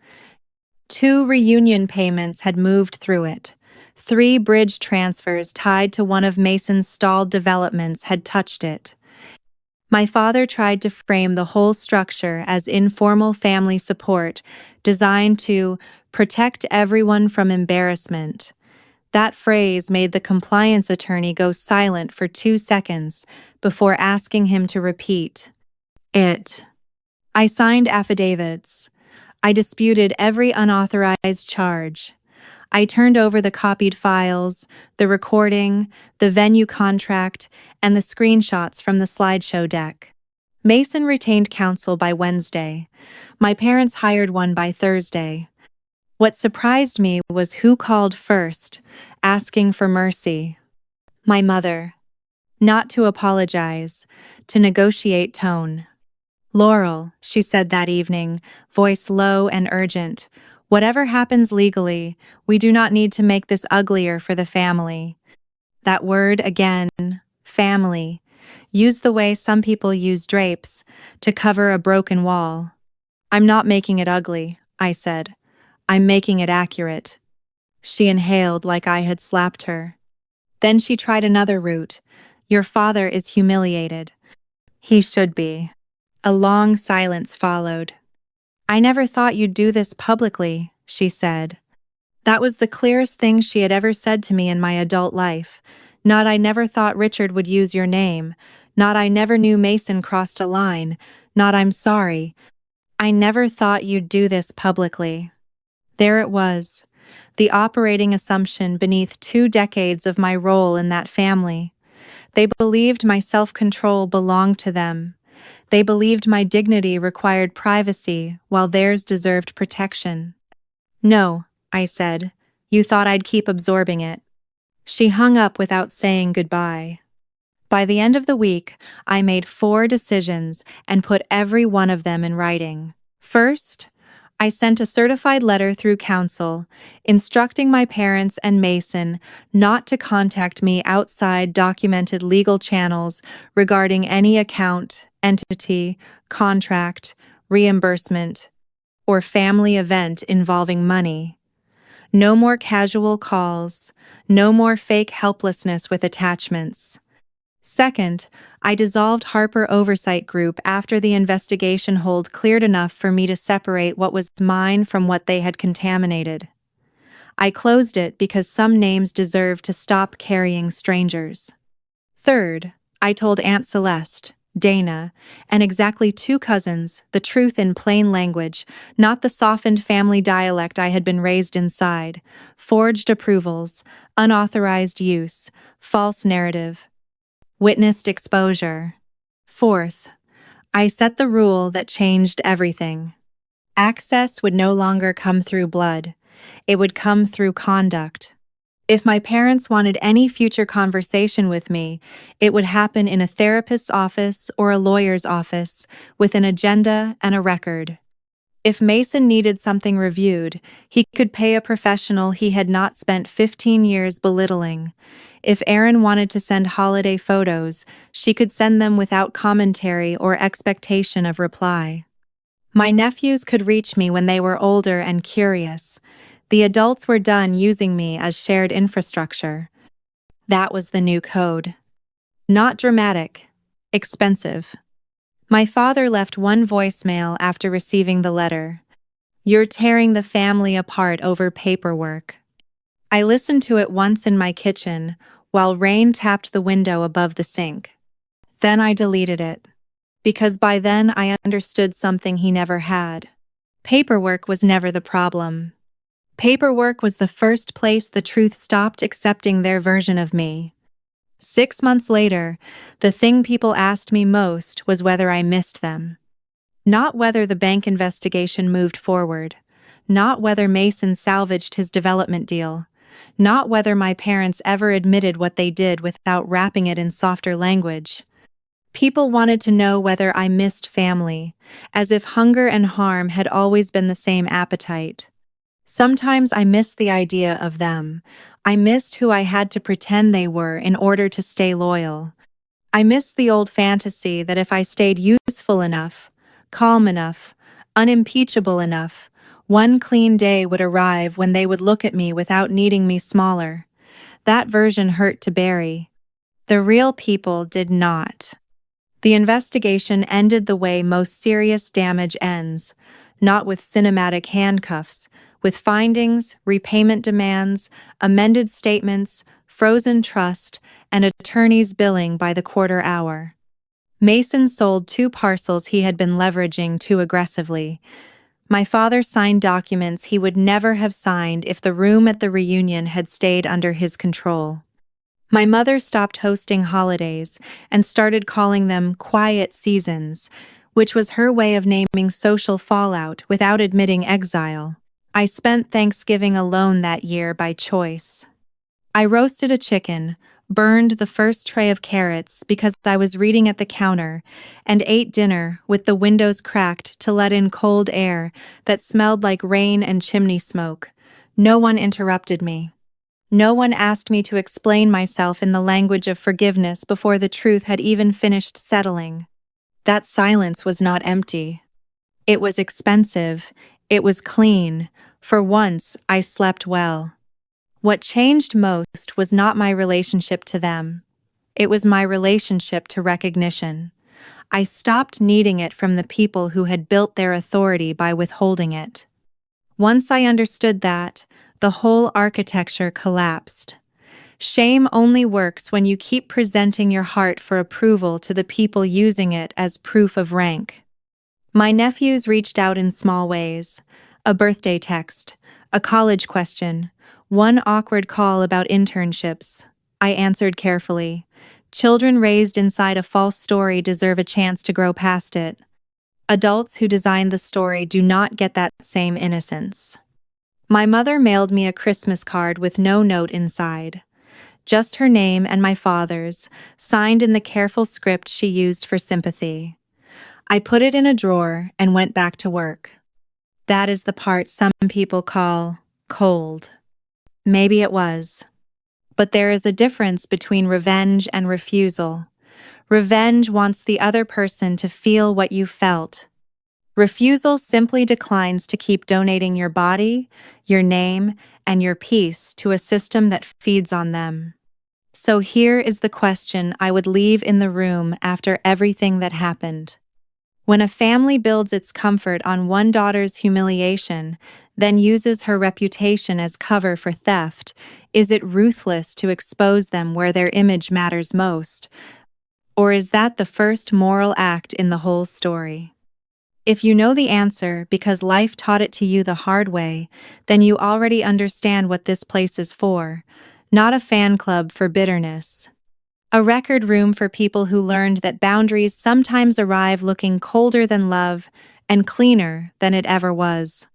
2 reunion payments had moved through it. 3 bridge transfers tied to one of Mason's stalled developments had touched it. My father tried to frame the whole structure as informal family support, designed to protect everyone from embarrassment. That phrase made the compliance attorney go silent for 2 seconds before asking him to repeat it. I signed affidavits. I disputed every unauthorized charge. I turned over the copied files, the recording, the venue contract, and the screenshots from the slideshow deck. Mason retained counsel by Wednesday. My parents hired one by Thursday. What surprised me was who called first, asking for mercy. My mother. Not to apologize, to negotiate tone. "Laurel," she said that evening, voice low and urgent, "whatever happens legally, we do not need to make this uglier for the family." That word again, family, used the way some people use drapes, to cover a broken wall. "I'm not making it ugly," I said. "I'm making it accurate." She inhaled like I had slapped her. Then she tried another route. "Your father is humiliated." "He should be." A long silence followed. "I never thought you'd do this publicly," she said. That was the clearest thing she had ever said to me in my adult life. Not "I never thought Richard would use your name," not "I never knew Mason crossed a line," not "I'm sorry." "I never thought you'd do this publicly." There it was, the operating assumption beneath 2 decades of my role in that family. They believed my self-control belonged to them. They believed my dignity required privacy while theirs deserved protection. "No," I said. "You thought I'd keep absorbing it." She hung up without saying goodbye. By the end of the week, I made 4 decisions and put every one of them in writing. First, I sent a certified letter through counsel, instructing my parents and Mason not to contact me outside documented legal channels regarding any account, entity, contract, reimbursement, or family event involving money. No more casual calls, no more fake helplessness with attachments. Second, I dissolved Harper Oversight Group after the investigation hold cleared enough for me to separate what was mine from what they had contaminated. I closed it because some names deserved to stop carrying strangers. Third, I told Aunt Celeste, Dana, and exactly 2 cousins the truth in plain language, not the softened family dialect I had been raised inside, forged approvals, unauthorized use, false narrative, witnessed exposure. Fourth, I set the rule that changed everything. Access would no longer come through blood. It would come through conduct. If my parents wanted any future conversation with me, it would happen in a therapist's office or a lawyer's office with an agenda and a record. If Mason needed something reviewed, he could pay a professional he had not spent 15 years belittling. If Erin wanted to send holiday photos, she could send them without commentary or expectation of reply. My nephews could reach me when they were older and curious. The adults were done using me as shared infrastructure. That was the new code. Not dramatic, expensive. My father left one voicemail after receiving the letter. "You're tearing the family apart over paperwork." I listened to it once in my kitchen, while rain tapped the window above the sink. Then I deleted it. Because by then I understood something he never had. Paperwork was never the problem. Paperwork was the first place the truth stopped accepting their version of me. 6 months later, the thing people asked me most was whether I missed them. Not whether the bank investigation moved forward. Not whether Mason salvaged his development deal. Not whether my parents ever admitted what they did without wrapping it in softer language. People wanted to know whether I missed family, as if hunger and harm had always been the same appetite. Sometimes I missed the idea of them. I missed who I had to pretend they were in order to stay loyal. I missed the old fantasy that if I stayed useful enough, calm enough, unimpeachable enough, one clean day would arrive when they would look at me without needing me smaller. That version hurt to bury. The real people did not. The investigation ended the way most serious damage ends, not with cinematic handcuffs, with findings, repayment demands, amended statements, frozen trust, and attorneys billing by the quarter hour. Mason sold 2 parcels he had been leveraging too aggressively. My father signed documents he would never have signed if the room at the reunion had stayed under his control. My mother stopped hosting holidays and started calling them quiet seasons, which was her way of naming social fallout without admitting exile. I spent Thanksgiving alone that year by choice. I roasted a chicken, burned the first tray of carrots because I was reading at the counter, and ate dinner with the windows cracked to let in cold air that smelled like rain and chimney smoke. No one interrupted me. No one asked me to explain myself in the language of forgiveness before the truth had even finished settling. That silence was not empty. It was expensive. It was clean. For once, I slept well. What changed most was not my relationship to them. It was my relationship to recognition. I stopped needing it from the people who had built their authority by withholding it. Once I understood that, the whole architecture collapsed. Shame only works when you keep presenting your heart for approval to the people using it as proof of rank. My nephews reached out in small ways. A birthday text, a college question, one awkward call about internships. I answered carefully. Children raised inside a false story deserve a chance to grow past it. Adults who design the story do not get that same innocence. My mother mailed me a Christmas card with no note inside. Just her name and my father's, signed in the careful script she used for sympathy. I put it in a drawer and went back to work. That is the part some people call cold. Maybe it was. But there is a difference between revenge and refusal. Revenge wants the other person to feel what you felt. Refusal simply declines to keep donating your body, your name, and your peace to a system that feeds on them. So here is the question I would leave in the room after everything that happened. When a family builds its comfort on one daughter's humiliation, then uses her reputation as cover for theft, is it ruthless to expose them where their image matters most? Or is that the first moral act in the whole story? If you know the answer because life taught it to you the hard way, then you already understand what this place is for, not a fan club for bitterness. A record room for people who learned that boundaries sometimes arrive looking colder than love and cleaner than it ever was.